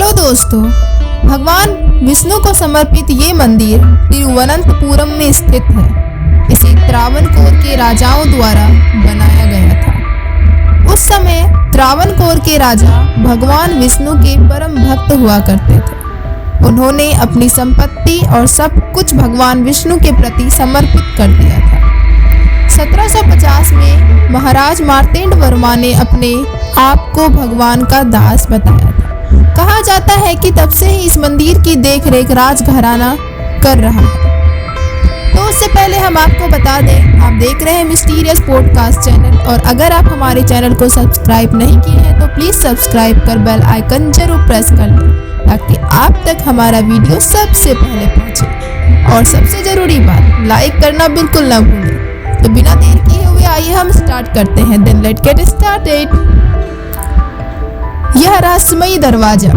Hello दोस्तों, भगवान विष्णु को समर्पित ये मंदिर तिरुवनंतपुरम में स्थित है। इसे त्रावणकोर के राजाओं द्वारा बनाया गया था। उस समय त्रावणकोर के राजा भगवान विष्णु के परम भक्त हुआ करते थे। उन्होंने अपनी संपत्ति और सब कुछ भगवान विष्णु के प्रति समर्पित कर दिया था। 1750 में महाराज मार्तेंड वर्मा ने अपने आप को भगवान का दास बताया था। कहा जाता है कि तब से ही इस मंदिर की देखरेख राजघराना कर रहा है। तो उससे पहले हम आपको बता दें, आप देख रहे हैं मिस्टीरियस पॉडकास्ट चैनल, और अगर आप हमारे चैनल को सब्सक्राइब नहीं किए हैं तो प्लीज सब्सक्राइब कर बेल आइकन जरूर प्रेस कर लें ताकि आप तक हमारा वीडियो सबसे पहले पहुंचे। और सबसे जरूरी बात, लाइक करना बिल्कुल ना भूलें। तो बिना देर किए हुए आइए हम स्टार्ट करते हैं। Then let's get started. यह रहस्यमयी दरवाजा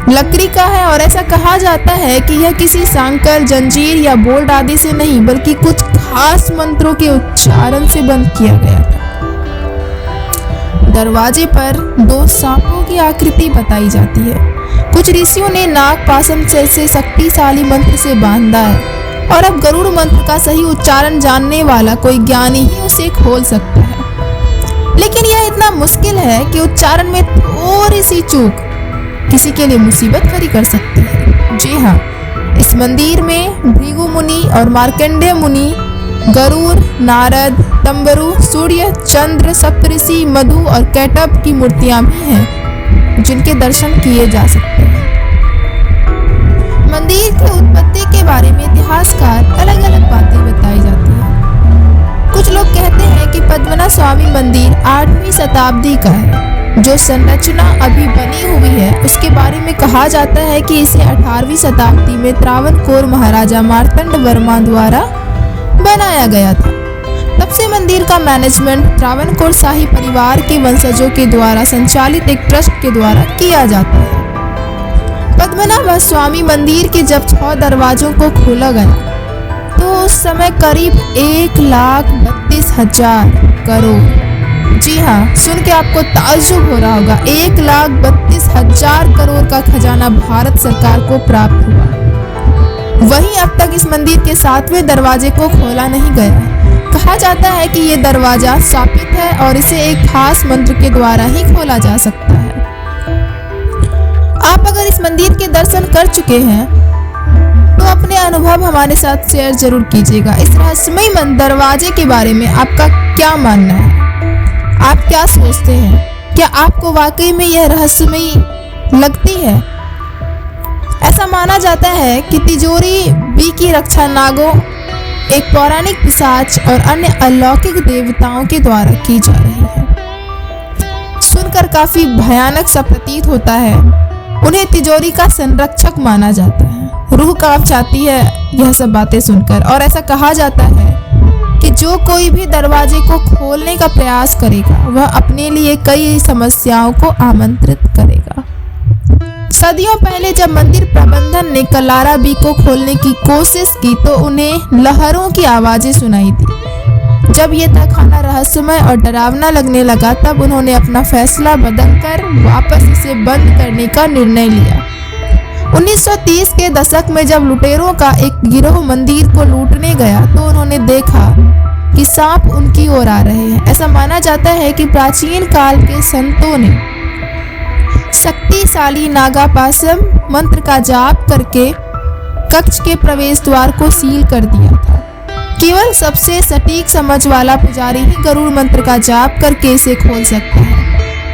लकड़ी का है और ऐसा कहा जाता है कि यह किसी सांकर, जंजीर या बोल्ट आदि से नहीं बल्कि कुछ खास मंत्रों के उच्चारण से बंद किया गया था। दरवाजे पर 2 सांपों की आकृति बताई जाती है। कुछ ऋषियों ने नाग पाशम से शक्तिशाली मंत्र से बांधा है और अब गरुड़ मंत्र का सही उच्चारण जानने वाला कोई ज्ञानी ही उसे खोल सकता है। लेकिन यह इतना मुश्किल है कि उच्चारण में थोड़ी सी चूक किसी के लिए मुसीबत खड़ी कर सकती है। जी हाँ, इस मंदिर में भृगु मुनि और मार्कंडेय मुनि, गरुड़, नारद, तंबरु, सूर्य, चंद्र, सप्तऋषि, मधु और कैटभ की मूर्तियां भी हैं जिनके दर्शन किए जा सकते हैं। मंदिर की उत्पत्ति के बारे में इतिहासकार अलग अलग बातें बताई जाती हैं। कुछ लोग कहते हैं कि पद्मनाभ स्वामी मंदिर 8वीं शताब्दी का है। जो संरचना अभी बनी हुई है उसके बारे में कहा जाता है कि इसे 18वीं शताब्दी में त्रावणकोर महाराजा मार्तंड वर्मा द्वारा बनाया गया था। तब से मंदिर का मैनेजमेंट त्रावणकोर शाही परिवार के वंशजों के द्वारा संचालित एक ट्रस्ट के द्वारा किया जाता है। पद्मनाभ स्वामी मंदिर के जब 6 दरवाजों को खोला गया तो उस समय करीब 1,32,000 करोड़, जी हाँ, सुन के आपको ताज्जुब हो रहा होगा, 1,32,000 करोड़ का खजाना भारत सरकार को प्राप्त हुआ। वहीं अब तक इस मंदिर के 7वें दरवाजे को खोला नहीं गया। कहा जाता है कि ये दरवाजा शापित है और इसे एक खास मंत्र के द्वारा ही खोला जा सकता है। आप अगर इस मंदिर के दर्शन कर चुके हैं तो अपने अनुभव हमारे साथ शेयर जरूर कीजिएगा। इस रहस्यमयी दरवाजे के बारे में आपका क्या मानना है? आप क्या सोचते हैं? क्या आपको वाकई में यह रहस्यमयी लगती है? ऐसा माना जाता है कि तिजोरी बी की रक्षा नागों, एक पौराणिक पिशाच और अन्य अलौकिक देवताओं के द्वारा की जा रही है। सुनकर काफी भयानक सा प्रतीत होता है। उन्हें तिजोरी का संरक्षक माना जाता है। रूह कांप जाती है यह सब बातें सुनकर। और ऐसा कहा जाता है कि जो कोई भी दरवाजे को खोलने का प्रयास करेगा वह अपने लिए कई समस्याओं को आमंत्रित करेगा। सदियों पहले जब मंदिर प्रबंधन ने कलारा बी को खोलने की कोशिश की तो उन्हें लहरों की आवाजें सुनाई दी। जब ये तहखाना रहस्यमय और डरावना लगने लगा तब उन्होंने अपना फैसला बदलकर वापस इसे बंद करने का निर्णय लिया। 1930 के दशक में जब लुटेरों का एक गिरोह मंदिर को लूटने गया तो उन्होंने देखा कि सांप उनकी ओर आ रहे हैं। ऐसा माना जाता है कि प्राचीन काल के संतों ने शक्तिशाली नागापाशम मंत्र का जाप करके कक्ष के प्रवेश द्वार को सील कर दिया था। केवल सबसे सटीक समझ वाला पुजारी ही गरुड़ मंत्र का जाप करके इसे खोल सकता है।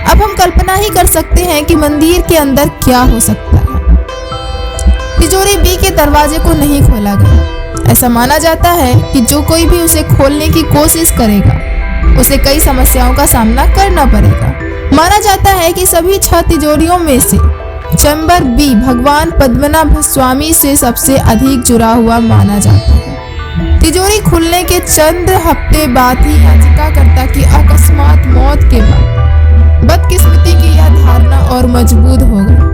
अब हम कल्पना ही कर सकते हैं कि मंदिर के अंदर क्या हो सकता है। तिजोरी बी के दरवाजे को नहीं खोला गया। ऐसा माना जाता है कि जो कोई भी उसे खोलने की कोशिश करेगा उसे कई समस्याओं का सामना करना पड़ेगा। माना जाता है कि सभी 6 तिजोरियों में से चैम्बर बी भगवान पद्मनाभ स्वामी से सबसे अधिक जुड़ा हुआ माना जाता है। तिजोरी खुलने के चंद हफ्ते बाद ही याचिकाकर्ता की अकस्मात मौत के बाद बदकिस्मती की यह धारणा और मजबूत हो गई।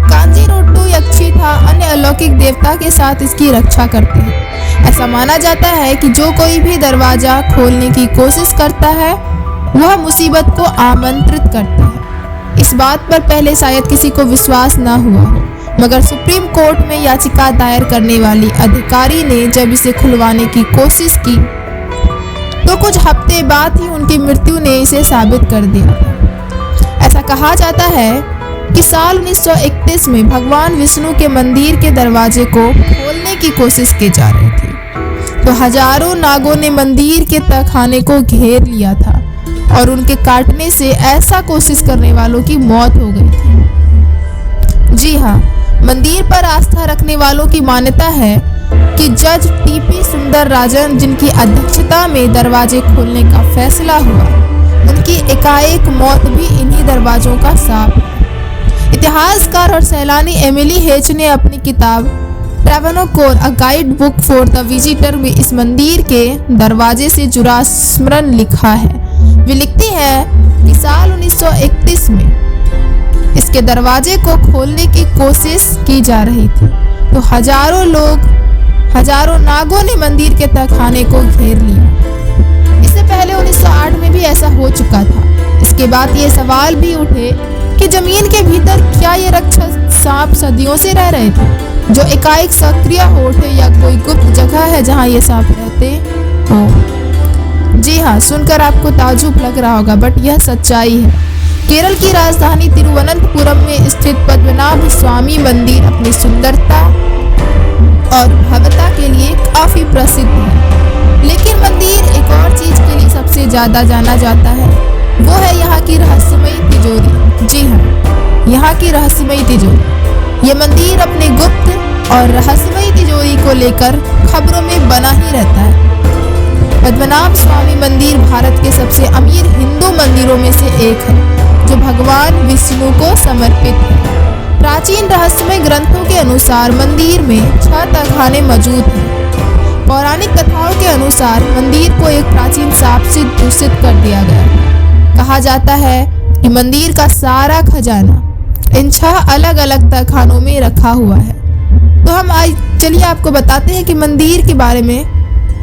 कांजीरोट्टू यक्षिथा अन्य अलौकिक देवता के साथ इसकी रक्षा करते हैं। ऐसा माना जाता है कि जो कोई भी दरवाजा खोलने की कोशिश करता है वह मुसीबत को आमंत्रित करता है। इस बात पर पहले शायद किसी को विश्वास न हुआ हो, मगर सुप्रीम कोर्ट में याचिका दायर करने वाली अधिकारी ने जब इसे खुलवाने की कोशिश की तो कुछ हफ्ते बाद ही उनकी मृत्यु ने इसे साबित कर दिया। ऐसा कहा जाता है कि साल 1931 में भगवान विष्णु के मंदिर के दरवाजे को खोलने की कोशिश की जा रही थी तो हजारों नागों ने मंदिर के तहखाने को घेर लिया था और उनके काटने से ऐसा कोशिश करने वालों की मौत हो गई थी। जी हाँ, मंदिर पर आस्था रखने वालों की मान्यता है कि जज टीपी सुंदरराजन, जिनकी अध्यक्षता में दरवाजे खोलने का फैसला हुआ, उनकी एकाएक मौत भी इन्हीं दरवाजों का शाप है। इतिहासकार और सैलानी एमिली हेच ने अपनी किताब Travancore a guide book for the visitor में इस मंदिर के दरवाजे से जुड़ा स्मरण लिखा है। वे लिखती है कि साल 1931 में इसके दरवाजे को खोलने की कोशिश की जा रही थी तो हजारों नागों ने मंदिर के तहखाने को घेर लिया। इससे पहले 1908 में भी ऐसा हो चुका था। इसके बाद ये सवाल भी उठे कि जमीन के भीतर क्या ये राक्षस सांप सदियों से रह रहे थे जो एकाएक सक्रिय हो उठे, या कोई गुप्त जगह है जहां ये सांप रहते हो। जी हाँ, सुनकर आपको ताज्जुब लग रहा होगा, बट यह सच्चाई है। केरल की राजधानी तिरुवनंतपुरम में स्थित पद्मनाभ स्वामी मंदिर अपनी सुंदरता और भव्यता के लिए काफी प्रसिद्ध है, लेकिन मंदिर एक और चीज के लिए सबसे ज्यादा जाना जाता है, वो है यहाँ की रहस्यमयी तिजोरी। जी हाँ, यहाँ की रहस्यमयी तिजोरी। ये मंदिर अपने गुप्त और रहस्यमयी तिजोरी को लेकर खबरों में बना ही रहता है। पद्मनाभ स्वामी मंदिर भारत के सबसे अमीर हिंदू मंदिरों में से एक है जो भगवान विष्णु को समर्पित है। प्राचीन रहस्यमय ग्रंथों के अनुसार मंदिर में 6 तहखाने मौजूद हैं। पौराणिक कथाओं के अनुसार मंदिर को एक प्राचीन सांप से दूषित कर दिया गया। कहा जाता है कि मंदिर का सारा खजाना इन 6 अलग अलग तहखानों में रखा हुआ है। तो हम आज चलिए आपको बताते हैं कि मंदिर के बारे में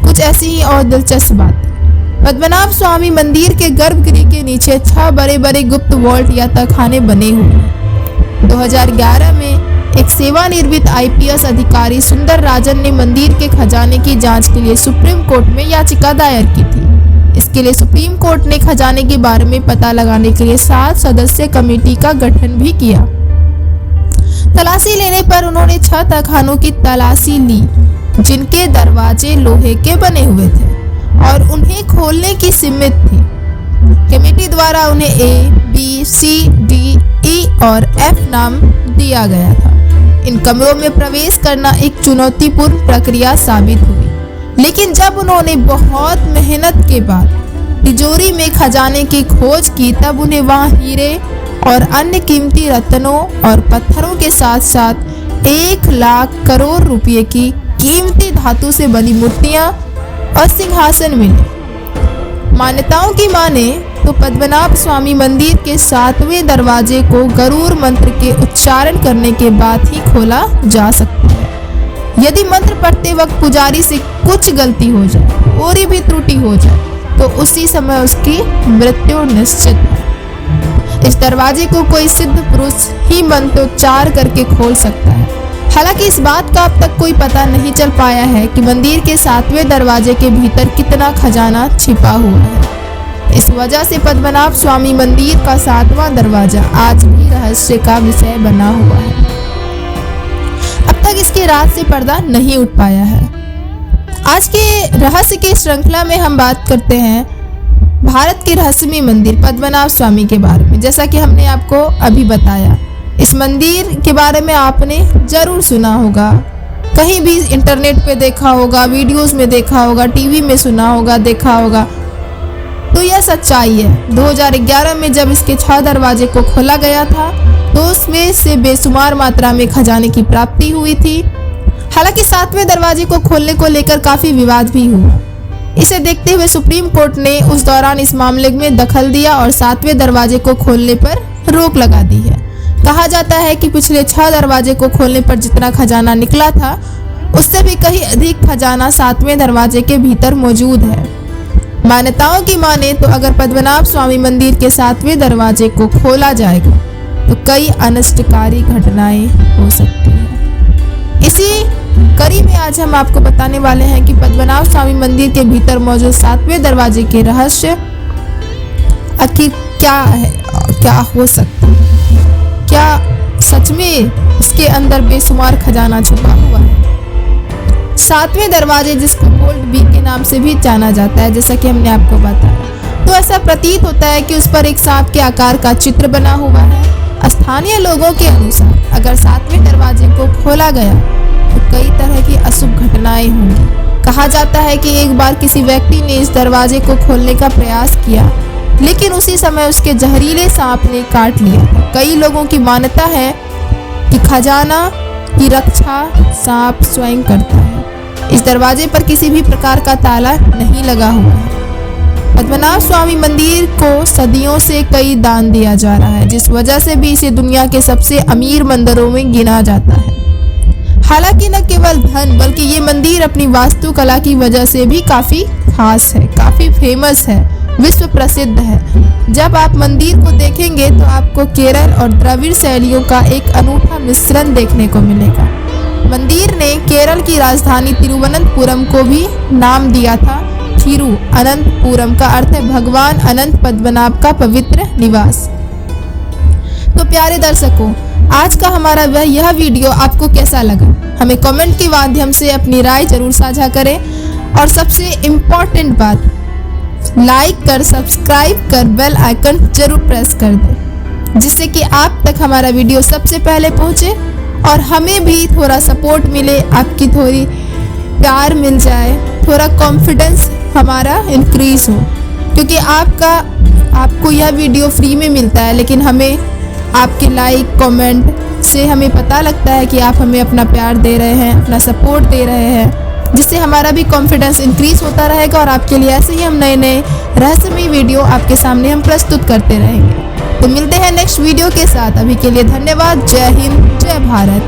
कुछ ऐसी ही और दिलचस्प बात। पद्मनाभ स्वामी मंदिर के गर्भगृह के नीचे 6 बड़े बड़े गुप्त वॉल्ट या तहखाने बने हुए हैं। 2011 में एक सेवानिवृत्त IPS अधिकारी सुंदरराजन ने मंदिर के खजाने की जांच के लिए सुप्रीम कोर्ट में याचिका दायर की थी। इसके लिए सुप्रीम कोर्ट ने खजाने के बारे में पता लगाने के लिए 7 सदस्यीय कमेटी का गठन भी किया। तलाशी लेने पर उन्होंने 6 तहखानों की तलाशी ली जिनके दरवाजे लोहे के बने हुए थे और उन्हें खोलने की सीमित थी। कमेटी द्वारा उन्हें A, B, C, D, E और F नाम दिया गया था। इन कमरों में प्रवेश करना एक चुनौतीपूर्ण प्रक्रिया साबित हुई, लेकिन जब उन्होंने बहुत मेहनत के बाद तिजोरी में खजाने की खोज की तब उन्हें वहां हीरे और अन्य कीमती रत्नों और पत्थरों के साथ साथ 1 लाख करोड़ रुपए की कीमती धातु से बनी मूर्तियां और सिंहासन मिले। मान्यताओं की माने तो पद्मनाभ स्वामी मंदिर के 7वें दरवाजे को गरुड़ मंत्र के उच्चारण करने के बाद ही खोला जा सकता है। यदि मंत्र पढ़ते वक्त पुजारी से कुछ गलती हो जाए, और भी त्रुटि हो जाए, तो उसी समय उसकी मृत्यु निश्चित है। इस दरवाजे को कोई सिद्ध पुरुष ही मंत्रोच्चार करके खोल सकता है। हालांकि इस बात का अब तक कोई पता नहीं चल पाया है कि मंदिर के 7वें दरवाजे के भीतर कितना खजाना छिपा हुआ है। इस वजह से पद्मनाभ स्वामी मंदिर का 7वां दरवाजा आज भी रहस्य का विषय बना हुआ है। अब तक इसके राज से पर्दा नहीं उठ पाया है। आज के रहस्य की श्रृंखला में हम बात करते हैं भारत के रहस्यमय मंदिर पद्मनाभ स्वामी के बारे में। जैसा कि हमने आपको अभी बताया, इस मंदिर के बारे में आपने जरूर सुना होगा, कहीं भी इंटरनेट पे देखा होगा, वीडियोस में देखा होगा, टीवी में सुना होगा, देखा होगा। तो यह सच्चाई है। 2011 में जब इसके 6 दरवाजे को खोला गया था तो उसमें से बेशुमार मात्रा में खजाने की प्राप्ति हुई थी। हालांकि 7वें दरवाजे को खोलने को लेकर काफी विवाद भी हुआ। इसे देखते हुए सुप्रीम कोर्ट ने उस दौरान इस मामले में दखल दिया और 7वें दरवाजे को खोलने पर रोक लगा दी है। कहा जाता है कि पिछले 6 दरवाजे को खोलने पर जितना खजाना निकला था उससे भी कहीं अधिक खजाना 7वें दरवाजे के भीतर मौजूद है। मान्यताओं की माने तो अगर पद्मनाभ स्वामी मंदिर के 7वें दरवाजे को खोला जाएगा तो कई अनिष्टकारी घटनाएं हो सकती हैं। इसी कड़ी में आज हम आपको बताने वाले हैं कि पद्मनाभ स्वामी मंदिर के भीतर मौजूद 7वें दरवाजे के रहस्य आखिर क्या है, क्या हो सकता है, क्या सच में इसके अंदर बेशुमार खजाना छुपा हुआ है। 7वें दरवाजे जिसको गोल्ड बी के नाम से भी जाना जाता है, जैसा कि हमने आपको बताया, तो ऐसा प्रतीत होता है कि उस पर एक सांप के आकार का चित्र बना हुआ है। स्थानीय लोगों के अनुसार अगर 7वें दरवाजे को खोला गया तो कई तरह की अशुभ घटनाएं होंगी। कहा जाता है कि एक बार किसी व्यक्ति ने इस दरवाजे को खोलने का प्रयास किया, लेकिन उसी समय उसके जहरीले सांप ने काट लिया था। कई लोगों की मान्यता है कि खजाना की रक्षा सांप स्वयं करता है। इस दरवाजे पर किसी भी प्रकार का ताला नहीं लगा हुआ है। पद्मनाभ स्वामी मंदिर को सदियों से कई दान दिया जा रहा है, जिस वजह से भी इसे दुनिया के सबसे अमीर मंदिरों में गिना जाता है। हालांकि न केवल धन बल्कि ये मंदिर अपनी वास्तुकला की वजह से भी काफी खास है, काफी फेमस है, विश्व प्रसिद्ध है। जब आप मंदिर को देखेंगे तो आपको केरल और द्रविड़ शैलियों का एक अनूठा मिश्रण देखने को मिलेगा। मंदिर ने केरल की राजधानी तिरुवनंतपुरम को भी नाम दिया था। तिरुअनंतपुरम का अर्थ है भगवान अनंत पद्मनाभ का पवित्र निवास। तो प्यारे दर्शकों, आज का हमारा यह वीडियो आपको कैसा लगा, हमें कमेंट के माध्यम से अपनी राय जरूर साझा करें। और सबसे इम्पोर्टेंट बात, लाइक कर, सब्सक्राइब कर, बेल आइकन जरूर प्रेस कर दें, जिससे कि आप तक हमारा वीडियो सबसे पहले पहुंचे और हमें भी थोड़ा सपोर्ट मिले, आपकी थोड़ी प्यार मिल जाए, थोड़ा कॉन्फिडेंस हमारा इंक्रीज हो। क्योंकि आपको यह वीडियो फ्री में मिलता है, लेकिन हमें आपके लाइक कमेंट से हमें पता लगता है कि आप हमें अपना प्यार दे रहे हैं, अपना सपोर्ट दे रहे हैं, जिससे हमारा भी कॉन्फिडेंस इंक्रीज होता रहेगा और आपके लिए ऐसे ही हम नए नए रहस्यमयी वीडियो आपके सामने हम प्रस्तुत करते रहेंगे। तो मिलते हैं नेक्स्ट वीडियो के साथ। अभी के लिए धन्यवाद। जय हिंद, जय भारत।